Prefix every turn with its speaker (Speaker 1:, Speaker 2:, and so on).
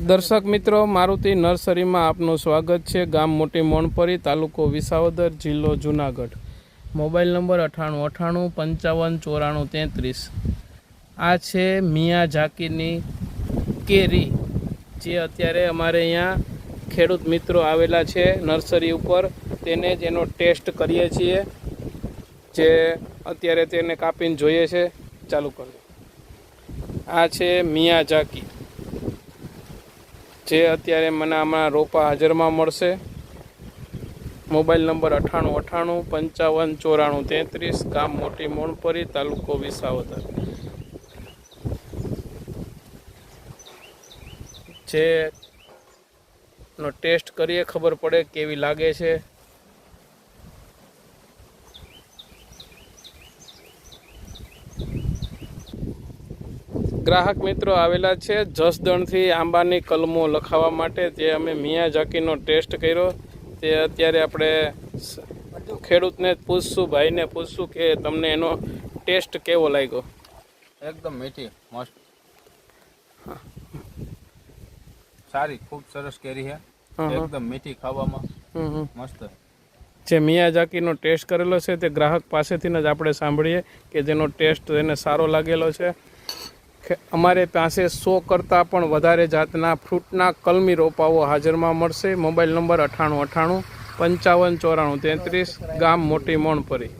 Speaker 1: દર્શક મિત્રો, મારુતિ નર્સરીમાં આપનું સ્વાગત છે। ગામ મોટી મોણપરી, તાલુકો વિસાવદર, જિલ્લો જુનાગઢ। Mobile number 9898555493। આ છે મિયાઝાકીની કેરી, જે અત્યારે અમારે અહીંયા ખેડૂત મિત્રો આવેલા છે નર્સરી ઉપર, તેને જ એનો ટેસ્ટ કરીએ છીએ। જે અત્યારે તેને કાપીને જોઈએ છે। ચાલુ કરજો। આ છે મિયાઝાકી, જે અત્યારે મને આમાં રોપા હાજરમાં મળશે। મોબાઈલ નંબર 9898555493, ગામ મોટી મોણપરી, તાલુકો વિસાવદર। જે નો ટેસ્ટ કરીએ, ખબર પડે કેવી લાગે છે। ગ્રાહક મિત્રો આવેલા છે જસદણથી આંબાની કલમો લખાવવા માટે। જે અમે મિયાઝાકીનો ટેસ્ટ કર્યો, તે અત્યારે આપણે ખેડૂતને પૂછશું, ભાઈને પૂછશું કે તમને એનો ટેસ્ટ કેવો લાગ્યો।
Speaker 2: એકદમ મીઠી, મસ્ત, સારી, ખૂબ સરસ કેરી છે। એકદમ મીઠી, ખાવામાં મસ્ત।
Speaker 1: જે મિયાઝાકીનો ટેસ્ટ કરેલો છે તે ગ્રાહક પાસેથી જ આપણે સાંભળીએ કે જેનો ટેસ્ટ એને સારો લાગેલો છે। અમારે પાસે 100 કરતાં પણ વધારે જાતના ફ્રૂટના કલમી રોપાઓ હાજરમાં મળશે। મોબાઈલ નંબર 9898555493, ગામ મોટી મોણપરી।